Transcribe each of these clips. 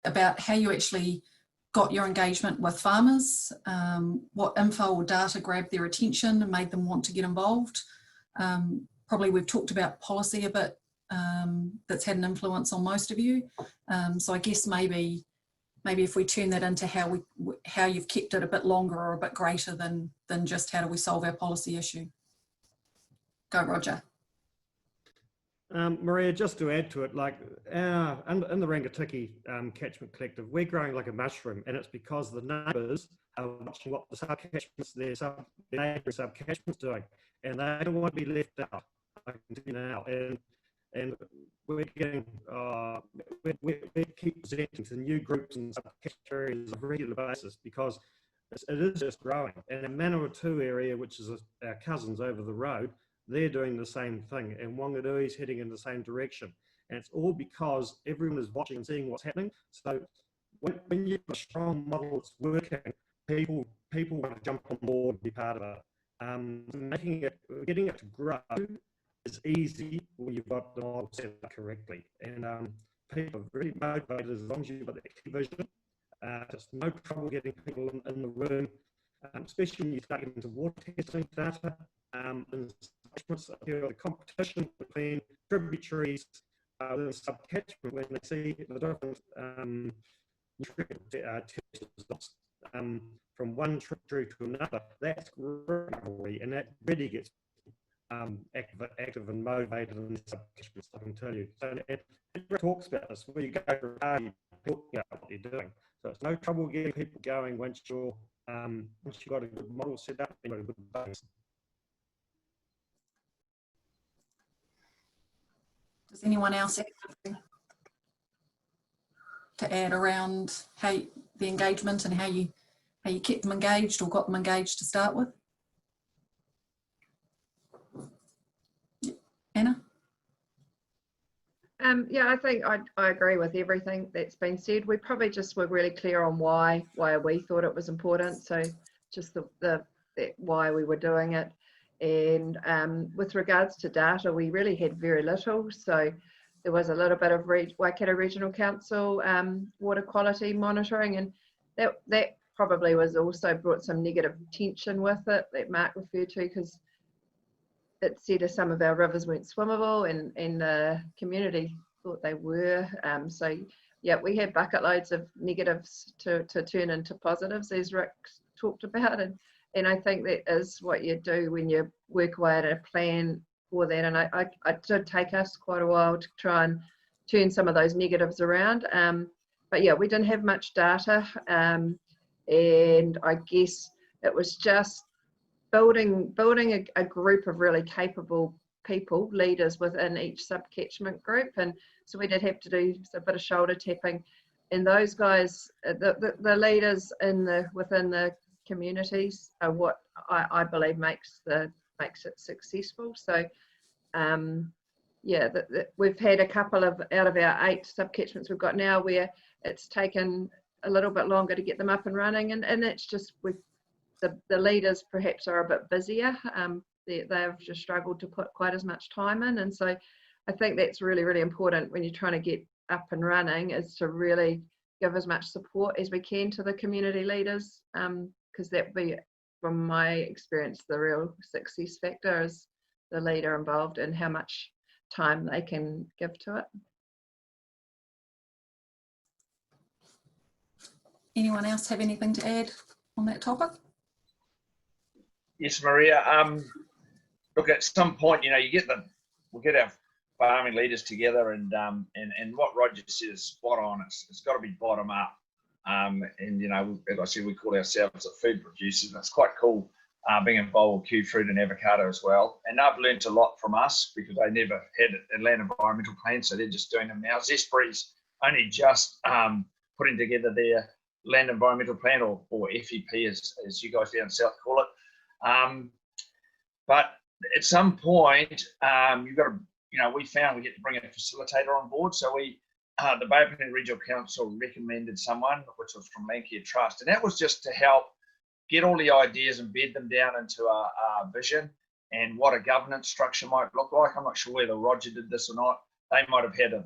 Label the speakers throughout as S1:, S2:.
S1: about how you actually got your engagement with farmers, what info or data grabbed their attention and made them want to get involved. Probably we've talked about policy a bit, that's had an influence on most of you. So I guess maybe if we turn that into how you've kept it a bit longer or a bit greater than just how do we solve our policy issue. Go, Roger.
S2: Maria, just to add to it, like in the Rangatiki catchment collective, we're growing like a mushroom, and it's because the neighbours are watching what the sub-catchments, their neighbouring sub-catchments doing, and they don't want to be left out. I can tell you now, and we're getting, we keep presenting to new groups and sub-catchment areas on a regular basis because it is just growing. And in Manawatu area, which is our cousins over the road, they're doing the same thing, and Wanganui's heading in the same direction. And it's all because everyone is watching and seeing what's happening. So when you've got a strong model that's working, people want to jump on board and be part of it. Getting it to grow is easy when you've got the model set up correctly. And people are really motivated as long as you've got that key vision. It's no trouble getting people in the room, especially when you start getting into water testing data. And the competition between tributaries and sub-catchment when they see the different results from one tributary to another, that's great, and that really gets active and motivated in the sub-catchments, I can tell you. So it talks about this, where you go to a party, talk about what you're doing. So it's no trouble getting people going once you've got a good model set up and you've got a good base.
S1: Does anyone else have anything to add around how the engagement and how you kept them engaged or got them engaged to start with? Anna?
S3: Yeah, I think I agree with everything that's been said. We probably just were really clear on why we thought it was important. So just the why we were doing it. And with regards to data, we really had very little. So there was a little bit of Waikato Regional Council water quality monitoring, and that probably was also brought some negative tension with it that Mark referred to, because it said that some of our rivers weren't swimmable, and the community thought they were. So yeah, we had bucket loads of negatives to turn into positives, as Rick talked about, and I think that is what you do when you work away at a plan for that. And it did take us quite a while to try and turn some of those negatives around. But yeah, we didn't have much data, and I guess it was just building a group of really capable people, leaders within each sub-catchment group. And so we did have to do a bit of shoulder tapping, and those guys, the leaders within the communities are what I believe makes it successful. So yeah, we've had a couple of out of our 8 sub-catchments we've got now where it's taken a little bit longer to get them up and running, and that's just the leaders perhaps are a bit busier. They've just struggled to put quite as much time in, and so I think that's really, really important when you're trying to get up and running, is to really give as much support as we can to the community leaders, because that would be, from my experience, the real success factor is the leader involved and how much time they can give to it.
S1: Anyone else have anything to add on that topic?
S4: Yes, Maria. Look, at some point, you know, we'll get our farming leaders together, and what Roger said is spot on. It's got to be bottom up. And you know, as I said, we call ourselves a food producers, and it's quite cool being involved with Q Fruit and Avocado as well. And they've learnt a lot from us because they never had a land environmental plan, so they're just doing them now. Zesperi's only just putting together their land environmental plan, or FEP as you guys down south call it. But at some point, you've got to, you know, we found we get to bring a facilitator on board. So the Bay of Plenty Regional Council recommended someone, which was from Landcare Trust, and that was just to help get all the ideas and bed them down into a vision and what a governance structure might look like. I'm not sure whether Roger did this or not. They might have had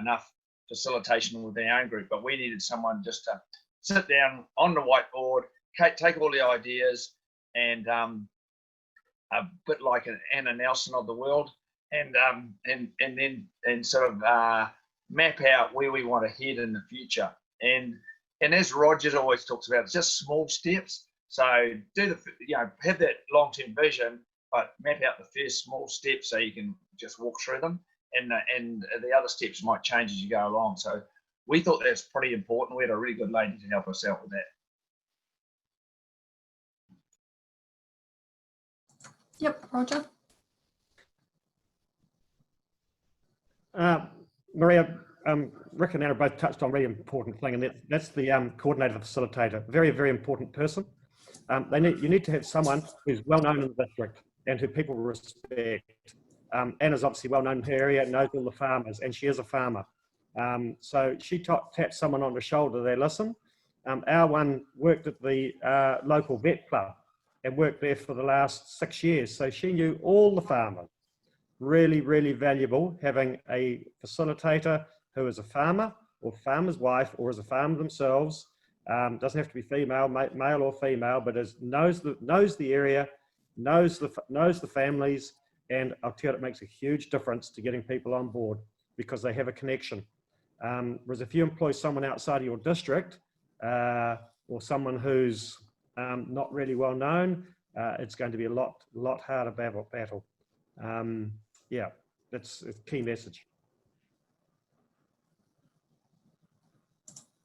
S4: enough facilitation with their own group, but we needed someone just to sit down on the whiteboard, take all the ideas, and a bit like an Anna Nelson of the world, and then sort of map out where we want to head in the future. And as Roger always talks about, it's just small steps. So have that long-term vision, but map out the first small steps so you can just walk through them, and the other steps might change as you go along. So we thought that's pretty important. We had a really good lady to help us out with that.
S1: Yep, Roger.
S2: Maria, Rick and Anna both touched on a really important thing, and that's the coordinator, facilitator. Very, very important person. You need to have someone who's well known in the district and who people respect. Anna's obviously well known in her area, knows all the farmers, and she is a farmer. So she tapped someone on the shoulder there, listen. Our one worked at the local vet club and worked there for the last 6 years. So she knew all the farmers. Really, really valuable having a facilitator who is a farmer or farmer's wife or is a farmer themselves. Doesn't have to be female, male or female, but knows the area, knows the families, and I'll tell you, it makes a huge difference to getting people on board because they have a connection. Whereas if you employ someone outside of your district or someone who's not really well known, it's going to be a lot harder battle. Yeah, that's a key message.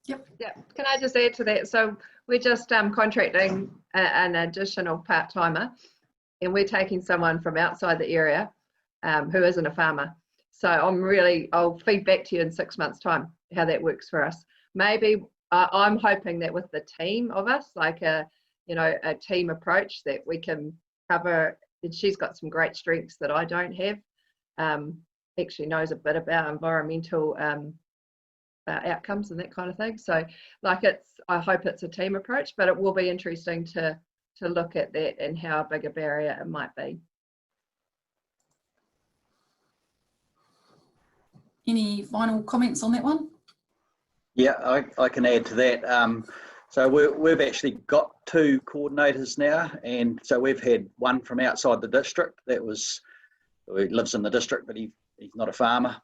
S1: Yep.
S3: Yeah, can I just add to that? So we're just contracting an additional part-timer, and we're taking someone from outside the area who isn't a farmer. So I'll feed back to you in 6 months' time how that works for us. Maybe I'm hoping that with the team of us, like a team approach, that we can cover. And she's got some great strengths that I don't have. Actually knows a bit about environmental outcomes and that kind of thing. So I hope it's a team approach, but it will be interesting to look at that and how big a barrier it might be.
S1: Any final comments on that one?
S5: Yeah, I can add to that. So we've actually got 2 coordinators now, and so we've had one from outside the district he lives in the district, but he's not a farmer.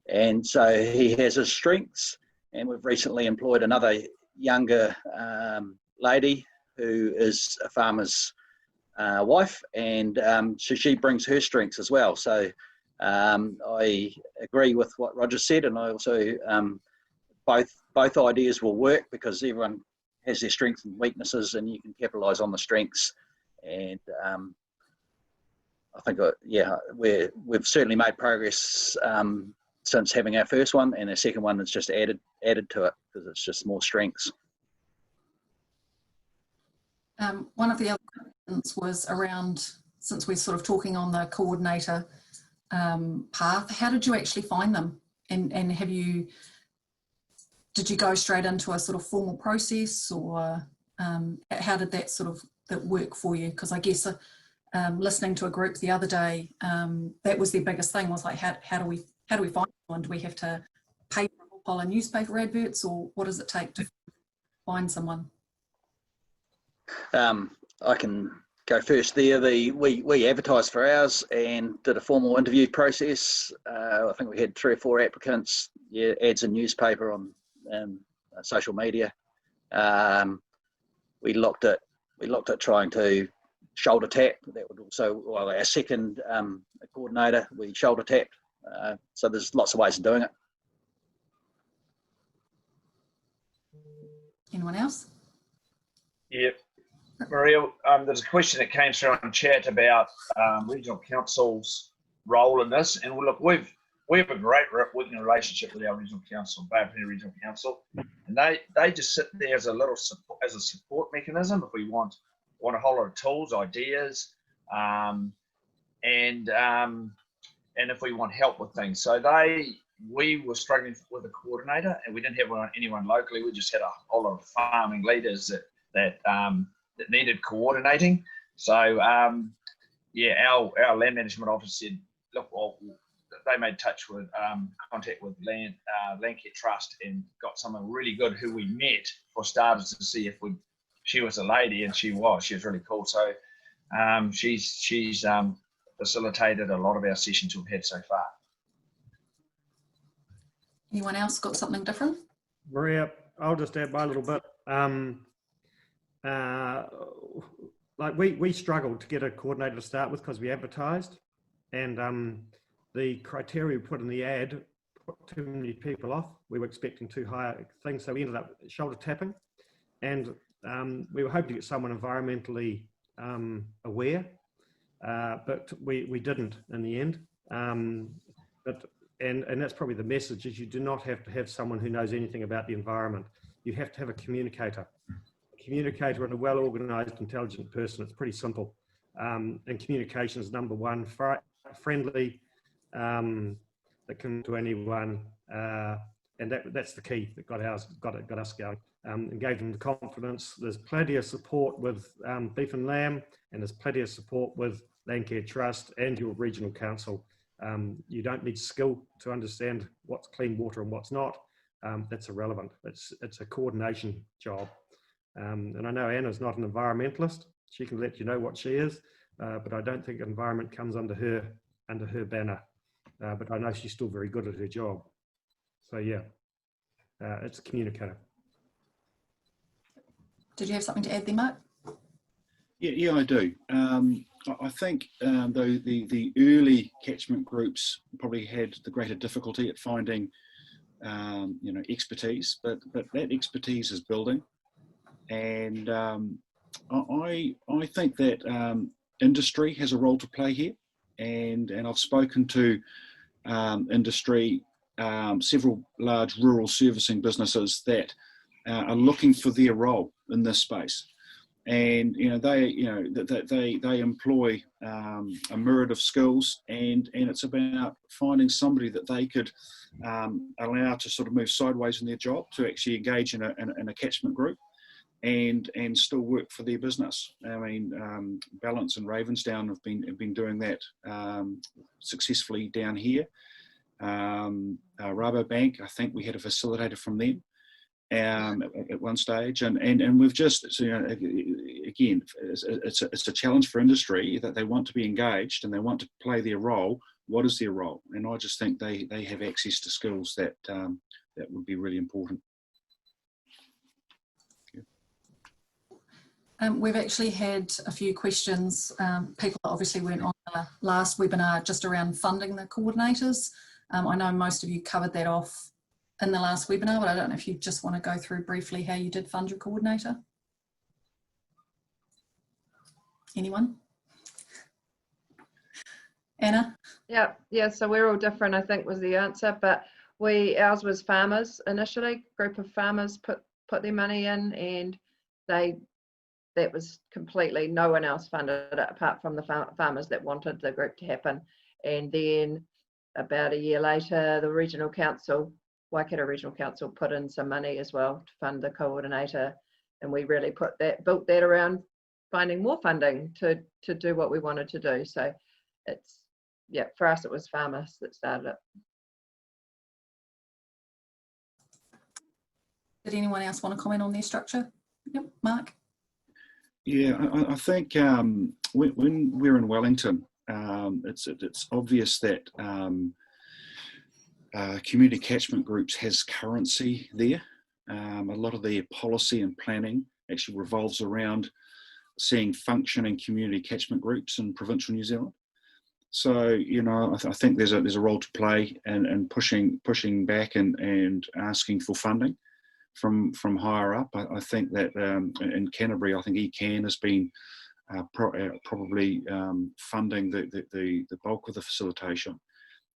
S5: And so he has his strengths, and we've recently employed another younger lady who is a farmer's wife, and so she brings her strengths as well. So I agree with what Roger said, and I also both ideas will work because everyone has their strengths and weaknesses, and you can capitalise on the strengths. And I think we've certainly made progress since having our first one, and the second one is just added to it because it's just more strengths.
S1: One of the other questions was around, since we're sort of talking on the coordinator path, how did you actually find them? And did you go straight into a sort of formal process, or how did that work for you? Because I guess listening to a group the other day, that was their biggest thing, was like, how do we find someone? Do we have to pay for a whole pile of newspaper adverts, or what does it take to find someone?
S5: I can go first there. We advertised for ours and did a formal interview process. I think we had 3 or 4 applicants. Yeah, ads in newspaper, on social media. We looked at trying to shoulder tap. That would also, well, our second coordinator, we shoulder tapped. So there's lots of ways of doing it.
S1: Anyone else?
S4: Yeah, Maria, there's a question that came through on chat about regional council's role in this, and look, we have a great working relationship with our regional council, Bay of Plenty Regional Council, and they just sit there as a support mechanism if we want a whole lot of tools, ideas, and if we want help with things. So we were struggling with a coordinator, and we didn't have anyone locally. We just had a whole lot of farming leaders that needed coordinating. So yeah, our land management office said, look, well, they made contact with Landcare Trust and got someone really good who we met for starters to see if she was a lady, and she was really cool. So she's facilitated a lot of our sessions we've had so far.
S1: Anyone else got something different?
S2: Maria, I'll just add my little bit. Like we struggled to get a coordinator to start with because we advertised, and the criteria we put in the ad put too many people off. We were expecting too high things, so we ended up shoulder tapping, and we were hoping to get someone environmentally aware, but we didn't in the end. And that's probably the message, is you do not have to have someone who knows anything about the environment. You have to have a communicator. A communicator and a well-organized, intelligent person. It's pretty simple. And communication is number one. Friendly, that can to anyone. And that's the key that got us going. And gave them the confidence. There's plenty of support with Beef and Lamb, and there's plenty of support with Landcare Trust and your regional council. You don't need skill to understand what's clean water and what's not. That's irrelevant. It's a coordination job. And I know Anna's not an environmentalist. She can let you know what she is, but I don't think environment comes under her banner. But I know she's still very good at her job. So yeah, it's a communicator.
S1: Did you have something to add there, Mark?
S6: Yeah, I do. I think though the early catchment groups probably had the greater difficulty at finding expertise, but that expertise is building, and I think that industry has a role to play here, and I've spoken to industry, several large rural servicing businesses that are looking for their role in this space. And they employ a myriad of skills, and it's about finding somebody that they could allow to sort of move sideways in their job, to actually engage in a catchment group and still work for their business. I mean, Balance and Ravensdown have been doing that successfully down here. Rabobank, I think we had a facilitator from them at one stage, and we've just, again, it's a challenge for industry that they want to be engaged and they want to play their role. What is their role? And I just think they have access to skills that would be really important.
S1: We've actually had a few questions. People obviously weren't on the last webinar just around funding the coordinators. I know most of you covered that off in the last webinar, but I don't know if you just want to go through briefly how you did fund your coordinator. Anyone? Anna?
S3: Yeah, so we're all different, I think, was the answer, but ours was farmers initially. Group of farmers put their money in, and that was completely, no one else funded it apart from the farmers that wanted the group to happen. And then about a year later, the regional council, Waikato Regional Council, put in some money as well to fund the coordinator, and we really built that around finding more funding to do what we wanted to do. So it's, yeah, for us it was farmers that started it.
S1: Did anyone else want to comment on their structure? Yep, Mark?
S6: Yeah, I think when we're in Wellington, it's obvious that community catchment groups has currency there. A lot of their policy and planning actually revolves around seeing functioning community catchment groups in provincial New Zealand. So, I think there's a role to play and pushing back and asking for funding from higher up. I think that in Canterbury, I think ECAN has been probably funding the bulk of the facilitation.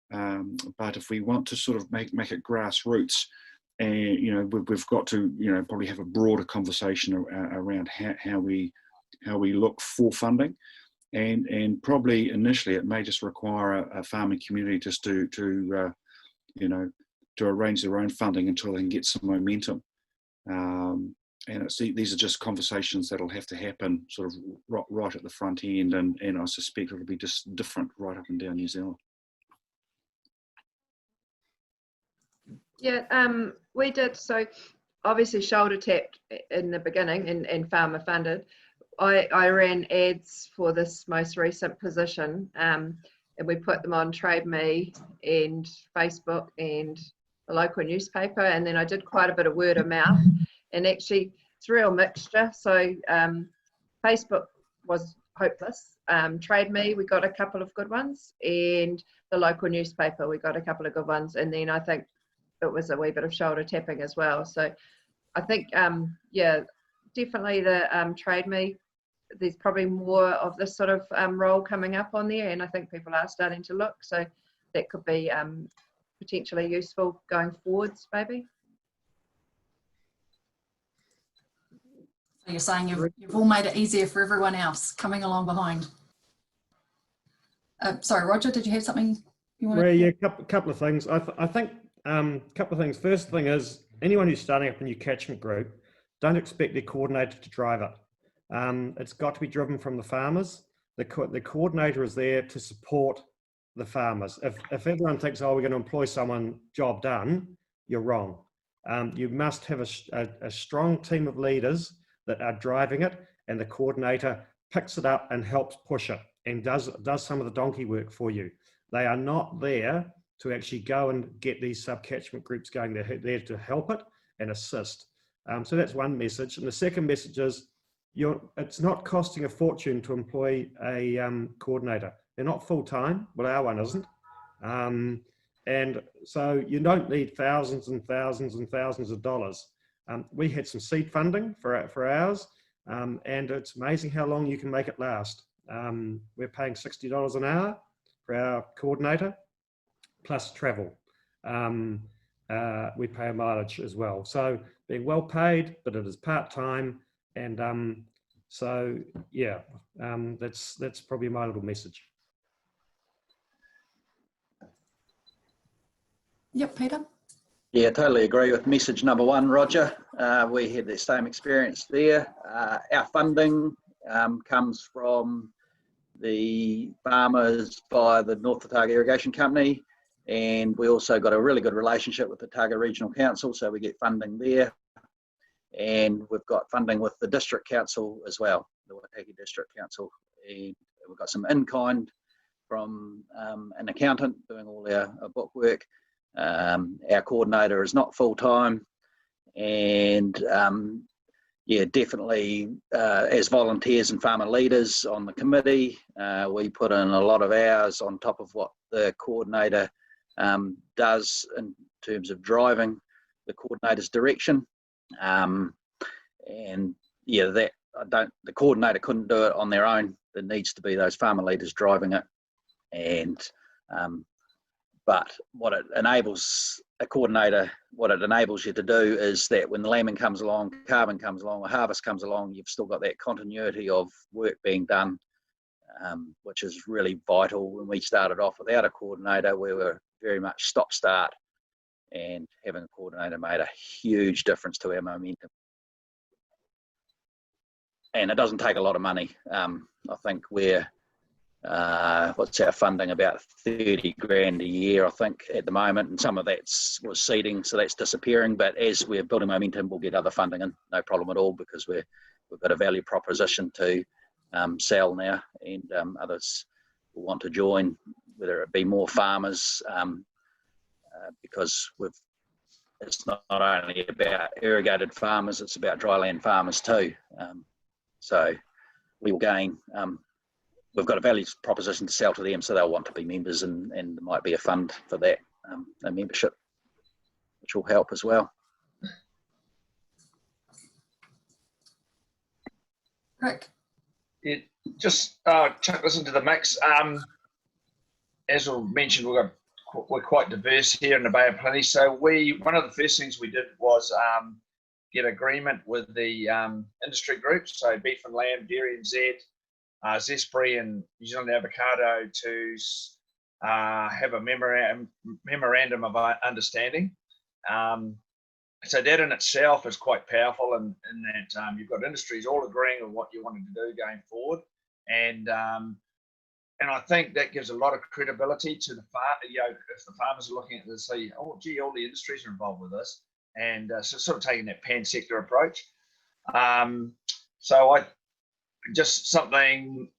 S6: But if we want to sort of make it grassroots, and we've got to probably have a broader conversation around how we look for funding, and probably initially it may just require a farming community just to arrange their own funding until they can get some momentum. And these are just conversations that'll have to happen sort of right at the front end, and I suspect it'll be just different right up and down New Zealand.
S3: Yeah, we did. So obviously shoulder tapped in the beginning and farmer funded. I ran ads for this most recent position, and we put them on Trade Me and Facebook and the local newspaper, and then I did quite a bit of word of mouth, and actually it's a real mixture. So Facebook was hopeless. Trade Me, we got a couple of good ones, and the local newspaper, we got a couple of good ones, and then I think it was a wee bit of shoulder tapping as well. So I think, yeah, definitely the Trade Me, there's probably more of this sort of role coming up on there, and I think people are starting to look, so that could be potentially useful going forwards, maybe.
S1: So you're saying you've all made it easier for everyone else coming along behind. Sorry, Roger, did you have something you wanted?
S2: Well, yeah, couple of things. I think couple of things. First thing is, anyone who's starting up a new catchment group, don't expect their coordinator to drive it. It's got to be driven from the farmers. The coordinator is there to support the farmers. If everyone thinks, oh, we're going to employ someone, job done, you're wrong. You must have a strong team of leaders that are driving it, and the coordinator picks it up and helps push it and does some of the donkey work for you. They are not there to actually go and get these sub-catchment groups going. They're there to help it and assist. So that's one message. And the second message is, it's not costing a fortune to employ a coordinator. They're not full-time. Well, our one isn't. And so you don't need thousands and thousands and thousands of dollars. We had some seed funding for ours, and it's amazing how long you can make it last. We're paying $60 an hour for our coordinator, plus travel. We pay a mileage as well. So being well paid, but it is part-time. And so, yeah, that's probably my little message.
S1: Yep, Peter.
S5: Yeah, totally agree with message number one, Roger. We had the same experience there. Our funding comes from the farmers by the North Otago Irrigation Company, and we also got a really good relationship with the Otago Regional Council, so we get funding there. And we've got funding with the District Council as well, the Waitaki District Council. And we've got some in-kind from an accountant doing all our book work. Our coordinator is not full-time, and yeah, definitely as volunteers and farmer leaders on the committee, we put in a lot of hours on top of what the coordinator does in terms of driving the coordinator's direction. And yeah, the coordinator couldn't do it on their own. There needs to be those farmer leaders driving it. And but what it enables a coordinator, what it enables you to do is that when the lambing comes along, calving comes along, or harvest comes along, you've still got that continuity of work being done, which is really vital. When we started off without a coordinator, we were very much stop-start, and having a coordinator made a huge difference to our momentum. And it doesn't take a lot of money. I think we're what's our funding, about 30 grand a year, I think, at the moment, and some of that was seeding, so that's disappearing. But as we're building momentum, we'll get other funding in, no problem at all, because we've got a value proposition to sell now, and others will want to join, whether it be more farmers, because it's not only about irrigated farmers, it's about dryland farmers too. So we will gain. We've got a value proposition to sell to them, so they'll want to be members, and there might be a fund for that, a membership, which will help as well.
S1: Rick.
S4: It just chuck this into the mix. As we mentioned, we're quite diverse here in the Bay of Plenty. So one of the first things we did was get agreement with the industry groups, so Beef and Lamb, Dairy and Z, Zespri and New Zealand Avocado, to have a memorandum of understanding. So that in itself is quite powerful, in that you've got industries all agreeing on what you wanted to do going forward, and And I think that gives a lot of credibility to the farm. You know, if the farmers are looking at this, say, oh, gee, all the industries are involved with this, and so sort of taking that pan-sector approach. So I just something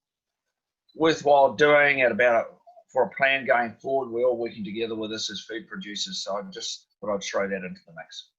S4: worthwhile doing at about for a plan going forward. We're all working together with this as food producers. So I just thought I'd throw that into the mix.